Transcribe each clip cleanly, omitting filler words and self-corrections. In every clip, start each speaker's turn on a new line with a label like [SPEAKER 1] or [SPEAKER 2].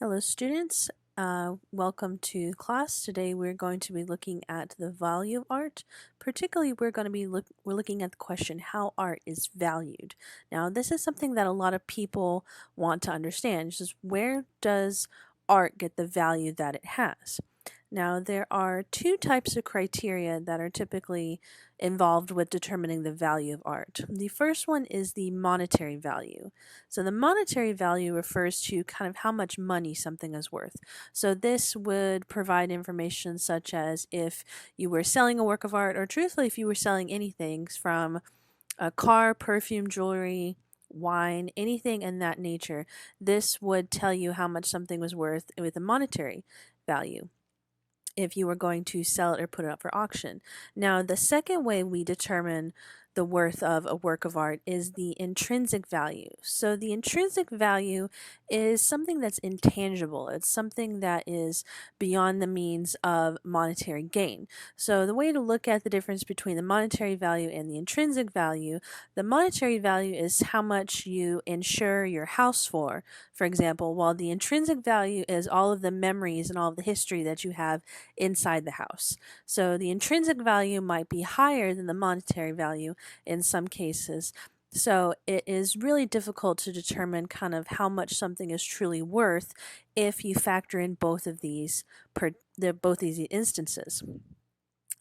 [SPEAKER 1] Hello students, welcome to class. Today we're going to be looking at the value of art. Particularly we're looking at the question how art is valued. Now this is something that a lot of people want to understand, just where does art get the value that it has? Now, there are two types of criteria that are typically involved with determining the value of art. The first one is the monetary value. So, the monetary value refers to kind of how much money something is worth. So, this would provide information such as if you were selling a work of art, or truthfully, if you were selling anything from a car, perfume, jewelry, wine, anything in that nature. This would tell you how much something was worth with a monetary value if you were going to sell it or put it up for auction. Now, the second way we determine the worth of a work of art is the intrinsic value. So, the intrinsic value is something that's intangible, it's something that is beyond the means of monetary gain. So, the way to look at the difference between the monetary value and the intrinsic value, the monetary value is how much you insure your house for example, while the intrinsic value is all of the memories and all of the history that you have inside the house. So the intrinsic value might be higher than the monetary value in some cases. So it is really difficult to determine kind of how much something is truly worth if you factor in both of these instances.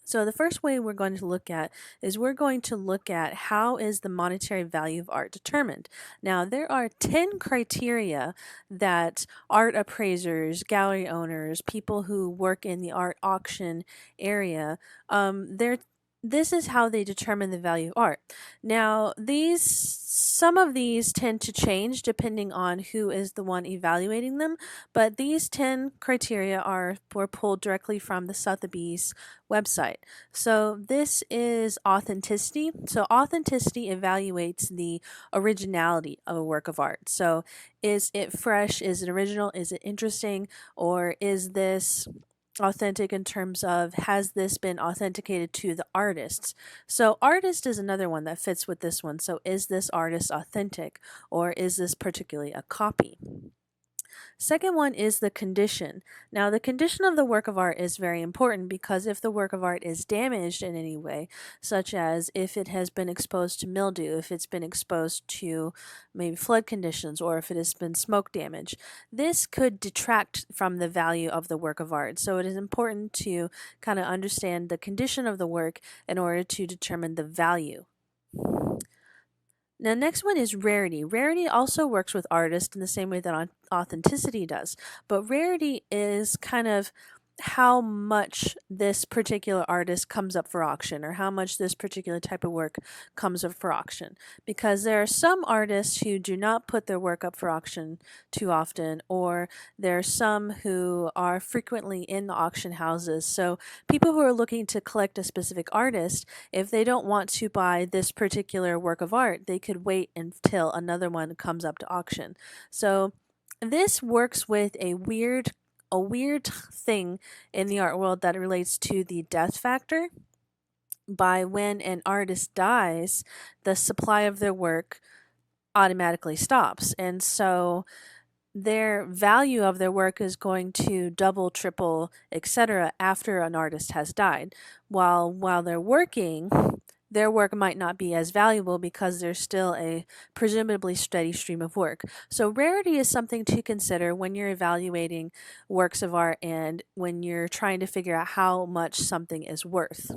[SPEAKER 1] So the first way we're going to look at is we're going to look at how is the monetary value of art determined. Now there are 10 criteria that art appraisers, gallery owners, people who work in the art auction area, this is how they determine the value of art. Now, some of these tend to change depending on who is the one evaluating them, but these 10 criteria were pulled directly from the Sotheby's website. So this is authenticity. So authenticity evaluates the originality of a work of art. So is it fresh? Is it original? Is it interesting? Or is this authentic in terms of has this been authenticated to the artists? So artist is another one that fits with this one. So is this artist authentic, or is this particularly a copy? Second one is the condition. Now, the condition of the work of art is very important because if the work of art is damaged in any way, such as if it has been exposed to mildew, if it's been exposed to maybe flood conditions, or if it has been smoke damage, this could detract from the value of the work of art. So it is important to kind of understand the condition of the work in order to determine the value. Now, next one is rarity. Rarity also works with artists in the same way that authenticity does, but rarity is kind of how much this particular artist comes up for auction, or how much this particular type of work comes up for auction. Because there are some artists who do not put their work up for auction too often, or there are some who are frequently in the auction houses. So people who are looking to collect a specific artist, if they don't want to buy this particular work of art, they could wait until another one comes up to auction. So this works with a weird thing in the art world that relates to the death factor. By when an artist dies, the supply of their work automatically stops. And so their value of their work is going to double, triple, etc. after an artist has died. While they're working, their work might not be as valuable because there's still a presumably steady stream of work. So rarity is something to consider when you're evaluating works of art and when you're trying to figure out how much something is worth.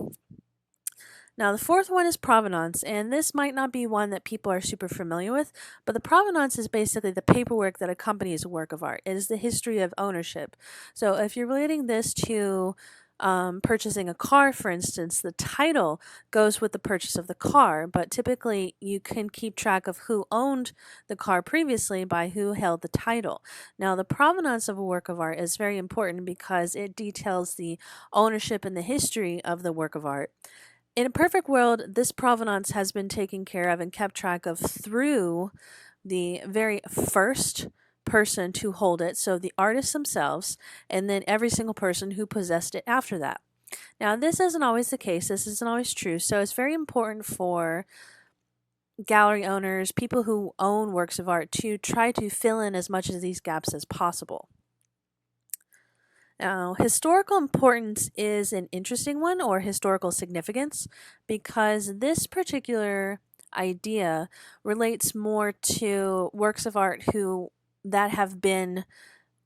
[SPEAKER 1] Now, the fourth one is provenance, and this might not be one that people are super familiar with, but the provenance is basically the paperwork that accompanies a work of art. It is the history of ownership. So if you're relating this to purchasing a car, for instance, the title goes with the purchase of the car, but typically you can keep track of who owned the car previously by who held the title. Now, the provenance of a work of art is very important because it details the ownership and the history of the work of art. In a perfect world, this provenance has been taken care of and kept track of through the very first person to hold it, so the artists themselves, and then every single person who possessed it after that. Now, this isn't always the case, this isn't always true, so it's very important for gallery owners, people who own works of art, to try to fill in as much of these gaps as possible. Now, historical importance is an interesting one, or historical significance, because this particular idea relates more to works of art that have been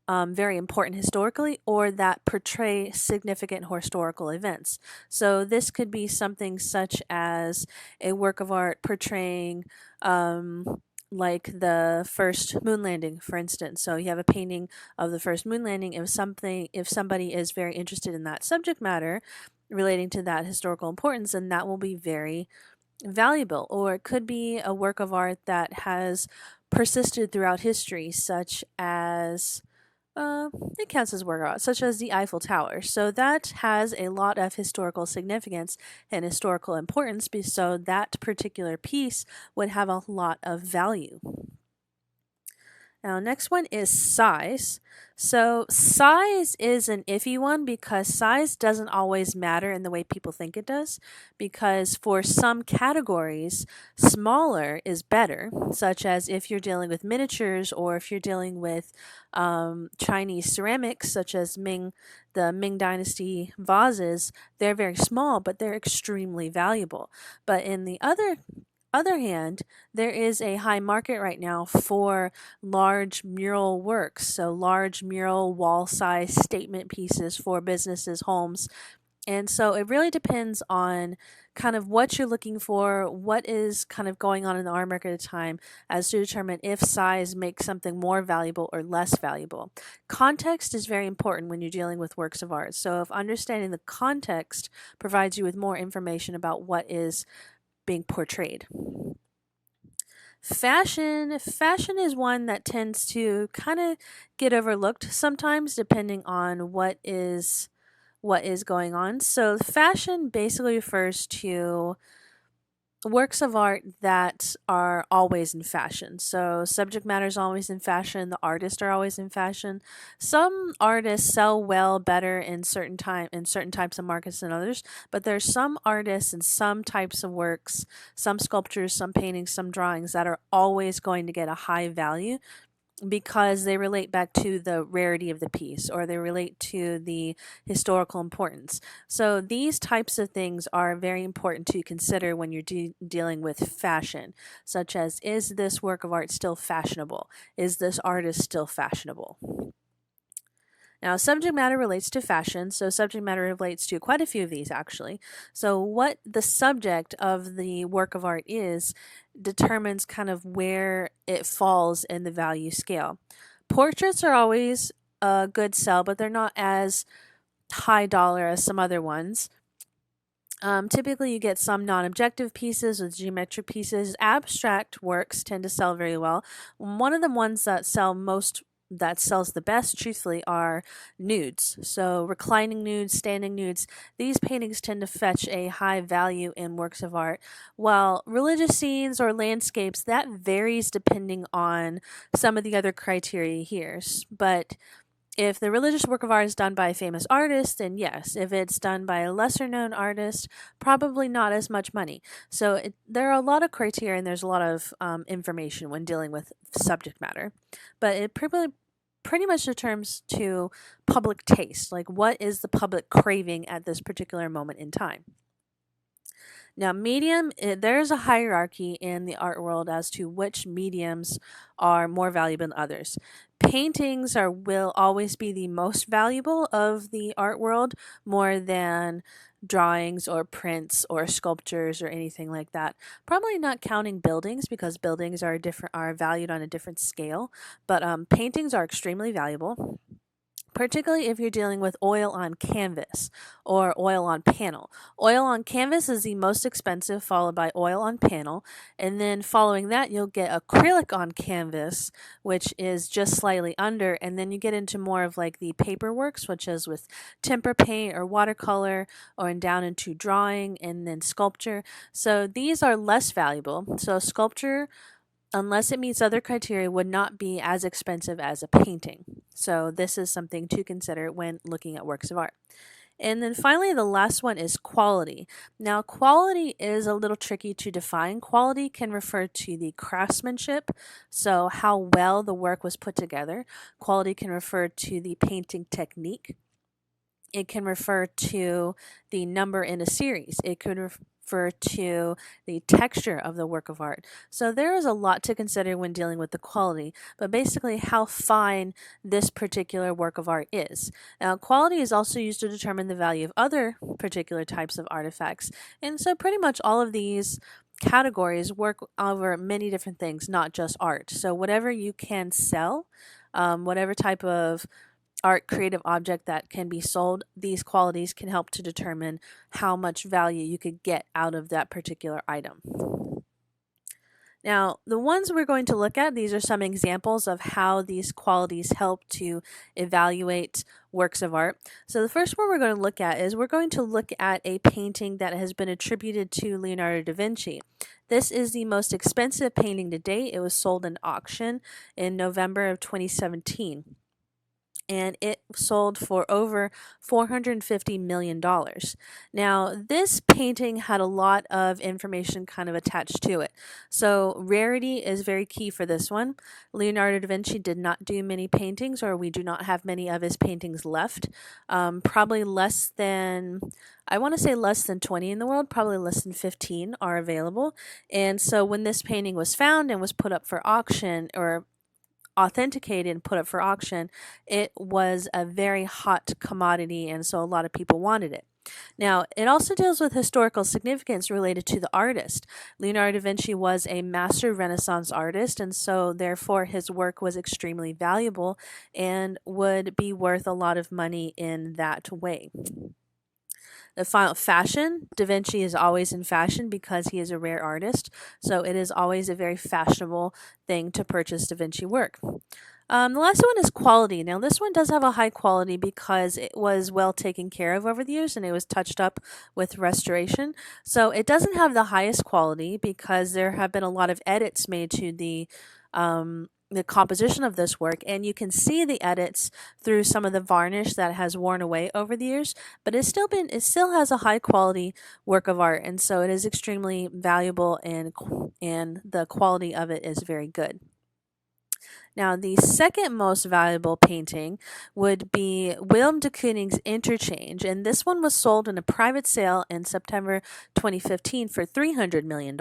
[SPEAKER 1] very important historically or that portray significant historical events. So this could be something such as a work of art portraying like the first moon landing, for instance. So you have a painting of the first moon landing. If somebody is very interested in that subject matter relating to that historical importance, then that will be very valuable. Or it could be a work of art that has persisted throughout history, such as uh, it counts as work of art, such as the Eiffel Tower. So that has a lot of historical significance and historical importance, so that particular piece would have a lot of value. Now, next one is size. So, size is an iffy one because size doesn't always matter in the way people think it does. Because for some categories, smaller is better, such as if you're dealing with miniatures or if you're dealing with Chinese ceramics, such as the Ming Dynasty vases, they're very small, but they're extremely valuable. But in the other hand, there is a high market right now for large mural works. So, large mural wall size statement pieces for businesses, homes. And so, it really depends on kind of what you're looking for, what is kind of going on in the art market at the time, as to determine if size makes something more valuable or less valuable. Context is very important when you're dealing with works of art. So, if understanding the context provides you with more information about what is being portrayed. Fashion is one that tends to kind of get overlooked sometimes depending on what is going on. So fashion basically refers to works of art that are always in fashion. So subject matter is always in fashion, the artists are always in fashion. Some artists sell well better in certain types of markets than others, but there's some artists and some types of works, some sculptures, some paintings, some drawings that are always going to get a high value because they relate back to the rarity of the piece or they relate to the historical importance. So these types of things are very important to consider when you're dealing with fashion, such as is this work of art still fashionable? Is this artist still fashionable? Now, subject matter relates to fashion, so subject matter relates to quite a few of these actually. So, what the subject of the work of art is determines kind of where it falls in the value scale. Portraits are always a good sell, but they're not as high dollar as some other ones. Typically, you get some non objective pieces with geometric pieces. Abstract works tend to sell very well. One of the ones that sells the best, truthfully, are nudes. So, reclining nudes, standing nudes, these paintings tend to fetch a high value in works of art. While religious scenes or landscapes, that varies depending on some of the other criteria here. But if the religious work of art is done by a famous artist, then yes. If it's done by a lesser known artist, probably not as much money. So there are a lot of criteria and there's a lot of information when dealing with subject matter. But it pretty much determines to public taste. Like, what is the public craving at this particular moment in time? Now, there's a hierarchy in the art world as to which mediums are more valuable than others. Paintings will always be the most valuable of the art world, more than drawings or prints or sculptures or anything like that. Probably not counting buildings because buildings are valued on a different scale, but paintings are extremely valuable, particularly if you're dealing with oil on canvas or oil on panel. Oil on canvas is the most expensive, followed by oil on panel. And then following that, you'll get acrylic on canvas, which is just slightly under. And then you get into more of like the paperwork, such as with temper paint or watercolor, or down into drawing and then sculpture. So these are less valuable. So sculpture, unless it meets other criteria, would not be as expensive as a painting. So this is something to consider when looking at works of art. And then finally, the last one is quality. Now, quality is a little tricky to define. Quality can refer to the craftsmanship, so how well the work was put together. Quality can refer to the painting technique. It can refer to the number in a series. It could refer to the texture of the work of art. So there is a lot to consider when dealing with the quality, but basically how fine this particular work of art is. Now, quality is also used to determine the value of other particular types of artifacts. And so pretty much all of these categories work over many different things, not just art. So whatever you can sell, whatever type of art creative object that can be sold, these qualities can help to determine how much value you could get out of that particular item. Now, the ones we're going to look at, these are some examples of how these qualities help to evaluate works of art. So the first one we're going to look at is we're going to look at a painting that has been attributed to Leonardo da Vinci. This is the most expensive painting to date. It was sold in auction in November of 2017. And it sold for over $450 million. Now, this painting had a lot of information kind of attached to it. So, rarity is very key for this one. Leonardo da Vinci did not do many paintings, or we do not have many of his paintings left. Probably less than, I want to say less than 20 in the world, probably less than 15 are available. And so, when this painting was found and was put up for auction, or authenticated and put up for auction, it was a very hot commodity, and so a lot of people wanted it. Now, it also deals with historical significance related to the artist. Leonardo da Vinci was a master Renaissance artist, and so therefore his work was extremely valuable and would be worth a lot of money in that way. The final fashion, Da Vinci is always in fashion because he is a rare artist, so it is always a very fashionable thing to purchase Da Vinci work. The last one is quality. Now, this one does have a high quality because it was well taken care of over the years and it was touched up with restoration. So it doesn't have the highest quality because there have been a lot of edits made to the composition of this work, and you can see the edits through some of the varnish that has worn away over the years, but it still has a high quality work of art, and so it is extremely valuable, and the quality of it is very good. Now, the second most valuable painting would be Wilm de Kooning's Interchange, and this one was sold in a private sale in September 2015 for $300 million.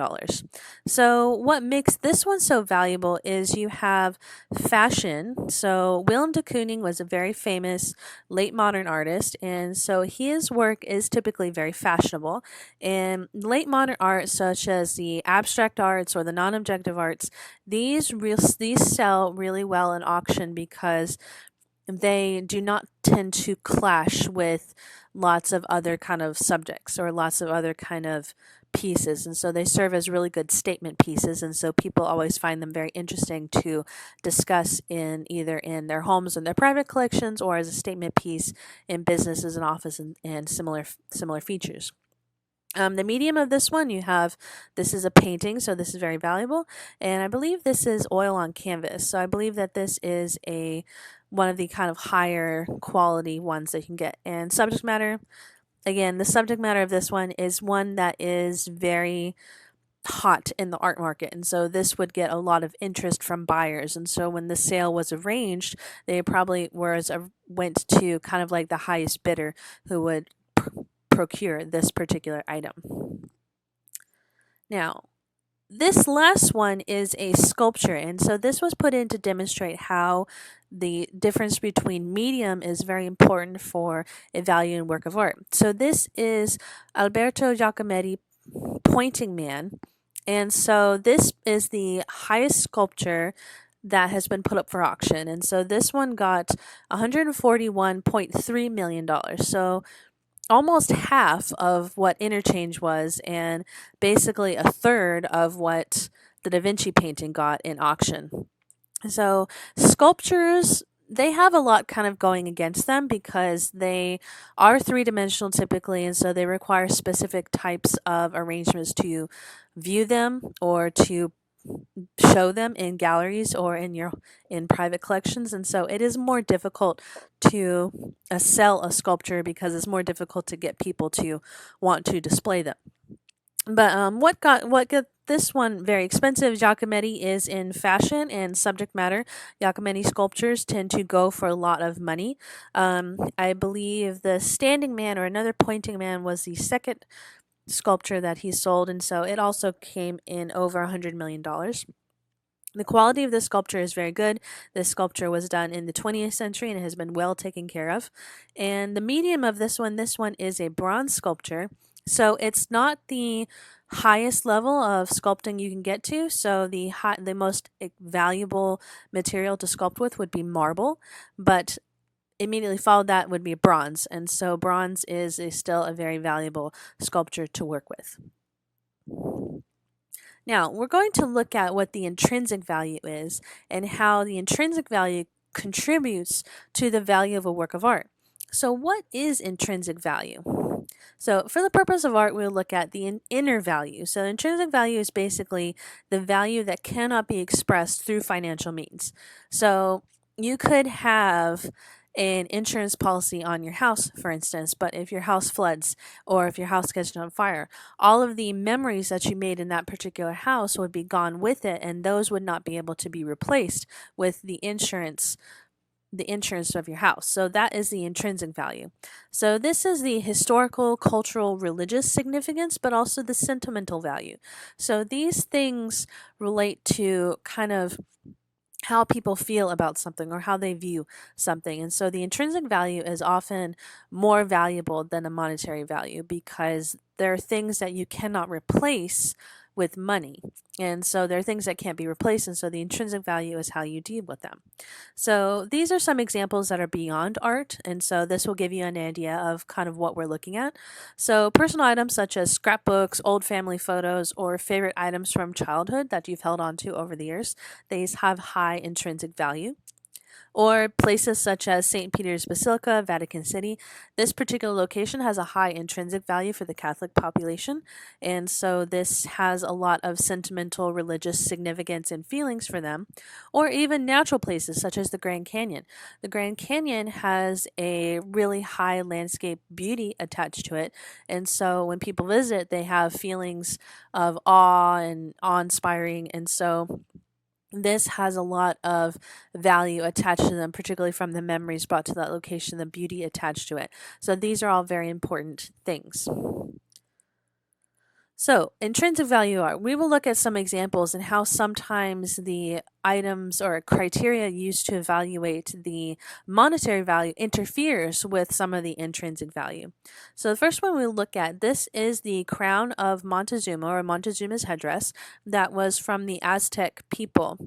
[SPEAKER 1] So, what makes this one so valuable is you have fashion. So, Wilm de Kooning was a very famous late modern artist, and so his work is typically very fashionable. And late modern art, such as the abstract arts or the non objective arts, these sell really well in auction because they do not tend to clash with lots of other kind of subjects or lots of other kind of pieces, and so they serve as really good statement pieces, and so people always find them very interesting to discuss in either in their homes and their private collections or as a statement piece in businesses and office and similar features. The medium of this one, this is a painting, so this is very valuable, and I believe this is oil on canvas. So I believe that this is one of the kind of higher quality ones that you can get. And subject matter, again, the subject matter of this one is one that is very hot in the art market, and so this would get a lot of interest from buyers. And so when the sale was arranged, they probably went to kind of like the highest bidder who would procure this particular item. Now, this last one is a sculpture, and so this was put in to demonstrate how the difference between medium is very important for evaluating work of art. So this is Alberto Giacometti Pointing Man, and so this is the highest sculpture that has been put up for auction, and so this one got $141.3 million. So almost half of what Interchange was, and basically a third of what the Da Vinci painting got in auction. So sculptures, they have a lot kind of going against them because they are three-dimensional typically, and so they require specific types of arrangements to view them or to show them in galleries or in private collections, and so it is more difficult to sell a sculpture because it's more difficult to get people to want to display them. But what got this one very expensive? Giacometti is in fashion and subject matter. Giacometti sculptures tend to go for a lot of money. I believe the Standing Man or Another Pointing Man was the second sculpture that he sold, and so it also came in over $100 million. The quality of this sculpture is very good. This sculpture was done in the 20th century and it has been well taken care of. And the medium of this one is a bronze sculpture. So it's not the highest level of sculpting you can get to. So the most valuable material to sculpt with would be marble, but immediately followed that would be bronze. And so bronze is still a very valuable sculpture to work with. Now, we're going to look at what the intrinsic value is and how the intrinsic value contributes to the value of a work of art. So, what is intrinsic value? So, for the purpose of art, we'll look at the inner value. So, intrinsic value is basically the value that cannot be expressed through financial means. So, you could have an insurance policy on your house, for instance, but if your house floods or if your house catches on fire, all of the memories that you made in that particular house would be gone with it, and those would not be able to be replaced with the insurance of your house. So that is the intrinsic value. So this is the historical, cultural, religious significance, but also the sentimental value. So these things relate to kind of how people feel about something or how they view something. And so the intrinsic value is often more valuable than a monetary value because there are things that you cannot replace with money. And so there are things that can't be replaced. And so the intrinsic value is how you deal with them. So these are some examples that are beyond art. And so this will give you an idea of kind of what we're looking at. So personal items such as scrapbooks, old family photos, or favorite items from childhood that you've held on to over the years, these have high intrinsic value. Or places such as St. Peter's Basilica, Vatican City. This particular location has a high intrinsic value for the Catholic population, and so this has a lot of sentimental religious significance and feelings for them. Or even natural places such as the Grand Canyon. The Grand Canyon has a really high landscape beauty attached to it, and so when people visit, they have feelings of awe and awe-inspiring, and so this has a lot of value attached to them, particularly from the memories brought to that location, the beauty attached to it. So these are all very important things. So, intrinsic value art. We will look at some examples and how sometimes the items or criteria used to evaluate the monetary value interferes with some of the intrinsic value. So, the first one we'll look at, this is the crown of Montezuma or Montezuma's headdress that was from the Aztec people.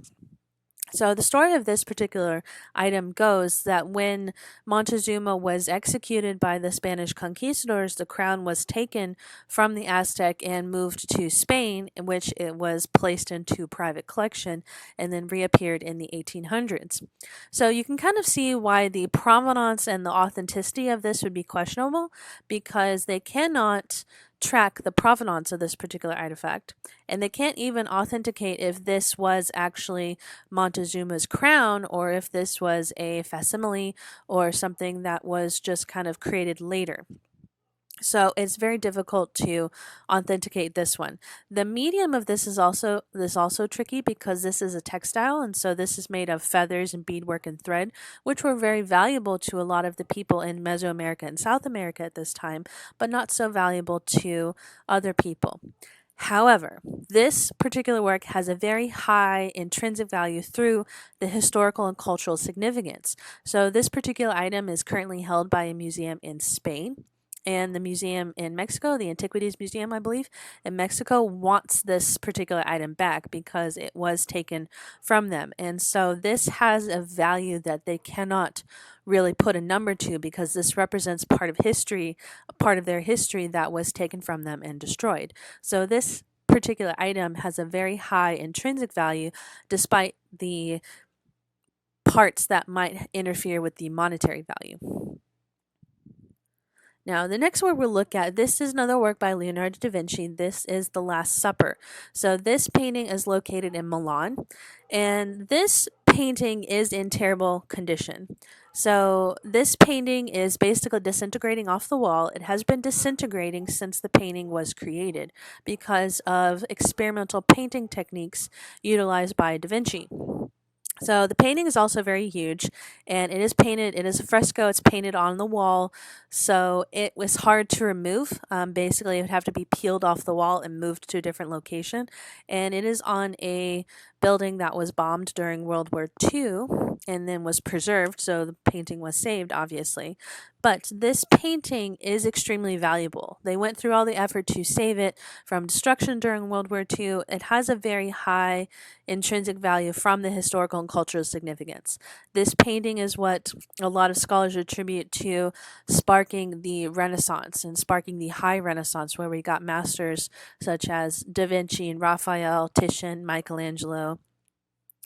[SPEAKER 1] So the story of this particular item goes that when Montezuma was executed by the Spanish conquistadors, the crown was taken from the Aztec and moved to Spain, in which it was placed into private collection and then reappeared in the 1800s. So you can kind of see why the provenance and the authenticity of this would be questionable because they cannot track the provenance of this particular artifact, and they can't even authenticate if this was actually Montezuma's crown or if this was a facsimile or something that was just kind of created later. So it's very difficult to authenticate this one. The medium of this is also tricky because this is a textile, and so this is made of feathers and beadwork and thread, which were very valuable to a lot of the people in Mesoamerica and South America at this time, but not so valuable to other people. However, this particular work has a very high intrinsic value through the historical and cultural significance. So this particular item is currently held by a museum in Spain. And the museum in Mexico, the Antiquities Museum, I believe, in Mexico, wants this particular item back because it was taken from them. And so this has a value that they cannot really put a number to because this represents part of history, part of their history that was taken from them and destroyed. So this particular item has a very high intrinsic value despite the parts that might interfere with the monetary value. Now, the next work we'll look at, this is another work by Leonardo da Vinci. This is The Last Supper. So this painting is located in Milan, and this painting is in terrible condition. So this painting is basically disintegrating off the wall. It has been disintegrating since the painting was created because of experimental painting techniques utilized by Da Vinci. So the painting is also very huge, and it is painted. It is a fresco. It's painted on the wall, so it was hard to remove. Basically, it would have to be peeled off the wall and moved to a different location. And it is on a building that was bombed during World War II, and then was preserved. So the painting was saved, obviously. But this painting is extremely valuable. They went through all the effort to save it from destruction during World War II. It has a very high intrinsic value from the historical and cultural significance. This painting is what a lot of scholars attribute to sparking the Renaissance and sparking the High Renaissance, where we got masters such as Da Vinci and Raphael, Titian, Michelangelo.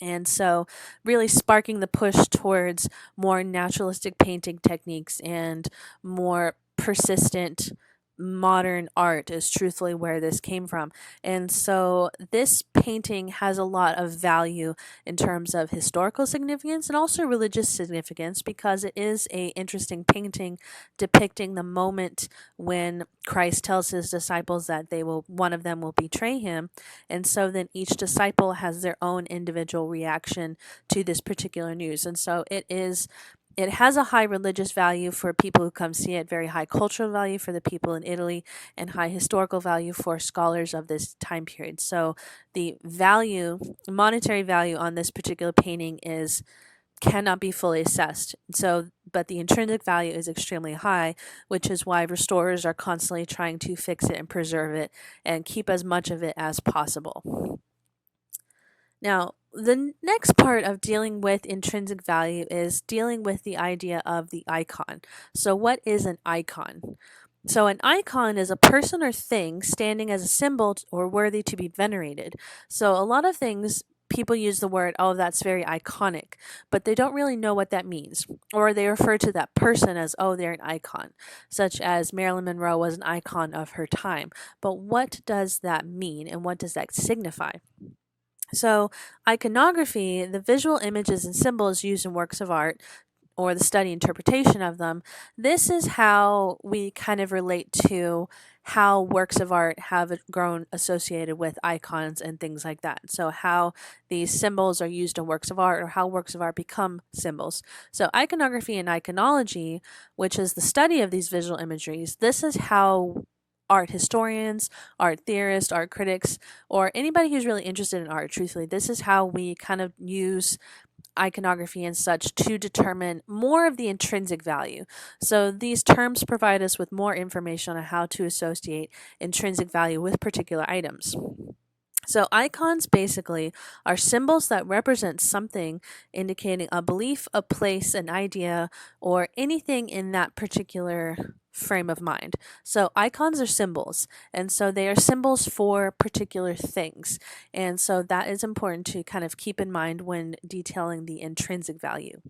[SPEAKER 1] And so, really sparking the push towards more naturalistic painting techniques and more persistent modern art is truthfully where this came from. And so, this painting has a lot of value in terms of historical significance and also religious significance because it is a interesting painting depicting the moment when Christ tells his disciples that one of them will betray him, and so then each disciple has their own individual reaction to this particular news. And so it has a high religious value for people who come see it, very high cultural value for the people in Italy, and high historical value for scholars of this time period. So the monetary value on this particular painting cannot be fully assessed. So, but the intrinsic value is extremely high, which is why restorers are constantly trying to fix it and preserve it and keep as much of it as possible. Now, the next part of dealing with intrinsic value is dealing with the idea of the icon. So, what is an icon? So, an icon is a person or thing standing as a symbol or worthy to be venerated. So, a lot of things people use the word, oh, that's very iconic, but they don't really know what that means. Or they refer to that person as, oh, they're an icon, such as Marilyn Monroe was an icon of her time. But what does that mean and what does that signify? So, iconography, the visual images and symbols used in works of art, or the study interpretation of them, this is how we kind of relate to how works of art have grown associated with icons and things like that. So, how these symbols are used in works of art or how works of art become symbols. So, iconography and iconology, which is the study of these visual imageries, this is how art historians, art theorists, art critics, or anybody who's really interested in art, truthfully, this is how we kind of use iconography and such to determine more of the intrinsic value. So these terms provide us with more information on how to associate intrinsic value with particular items. So icons basically are symbols that represent something indicating a belief, a place, an idea, or anything in that particular frame of mind. So icons are symbols, and so they are symbols for particular things. And so that is important to kind of keep in mind when detailing the intrinsic value.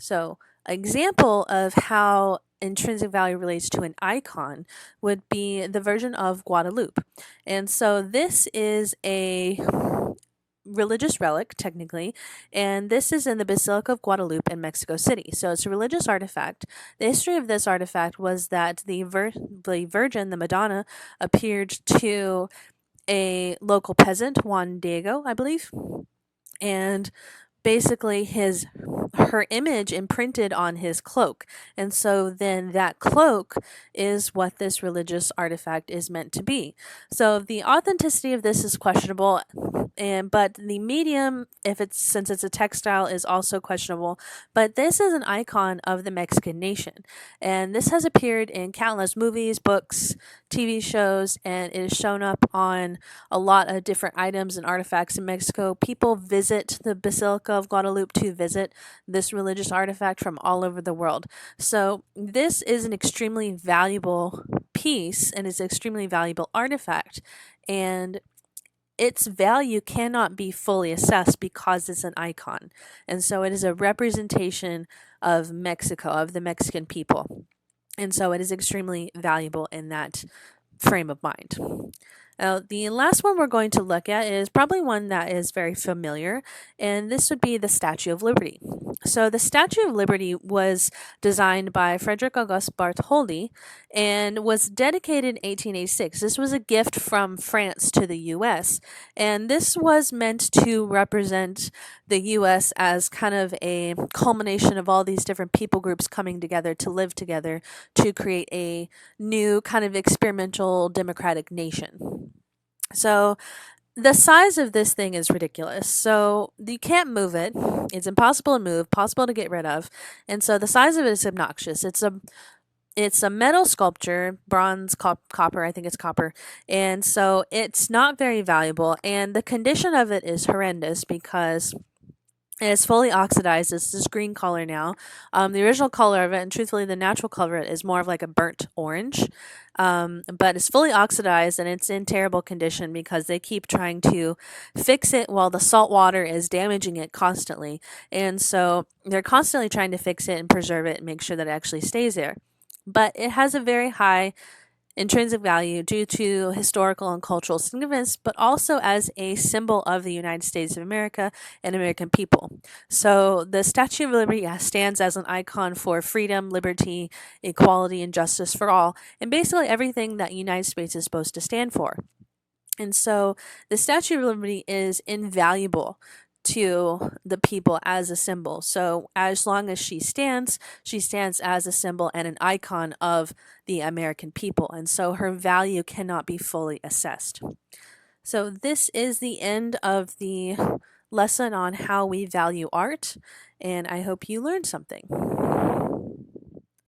[SPEAKER 1] So, an example of how intrinsic value relates to an icon would be the Virgin of Guadalupe. And so, this is a religious relic, technically, and this is in the Basilica of Guadalupe in Mexico City. So, it's a religious artifact. The history of this artifact was that the Virgin, the Madonna, appeared to a local peasant, Juan Diego, I believe, and basically her image imprinted on his cloak. And so then that cloak is what this religious artifact is meant to be. So the authenticity of this is questionable, but the medium, since it's a textile, is also questionable. But this is an icon of the Mexican nation, and this has appeared in countless movies, books, TV shows, and it is shown up on a lot of different items and artifacts in Mexico. People visit the Basilica of Guadalupe to visit this religious artifact from all over the world. So this is an extremely valuable piece and is an extremely valuable artifact, and its value cannot be fully assessed because it's an icon. And so it is a representation of Mexico, of the Mexican people. And so it is extremely valuable in that frame of mind. Now, the last one we're going to look at is probably one that is very familiar, and this would be the Statue of Liberty. So, the Statue of Liberty was designed by Frederick August Bartholdi and was dedicated in 1886. This was a gift from France to the US, and this was meant to represent the US as kind of a culmination of all these different people groups coming together to live together to create a new kind of experimental democratic nation. So the size of this thing is ridiculous. So you can't move it. It's impossible to move, possible to get rid of. And so the size of it is obnoxious. It's a metal sculpture, bronze, copper, I think it's copper. And so it's not very valuable, and the condition of it is horrendous because it's fully oxidized. It's this green color now. The original color of it, and truthfully, the natural color of it is more of like a burnt orange. But it's fully oxidized and it's in terrible condition because they keep trying to fix it while the salt water is damaging it constantly. And so they're constantly trying to fix it and preserve it and make sure that it actually stays there. But it has a very high intrinsic value due to historical and cultural significance, but also as a symbol of the United States of America and American people. So the Statue of Liberty stands as an icon for freedom, liberty, equality, and justice for all, and basically everything that United States is supposed to stand for. And so the Statue of Liberty is invaluable to the people as a symbol. So as long as she stands as a symbol and an icon of the American people. And so her value cannot be fully assessed. So this is the end of the lesson on how we value art, and I hope you learned something.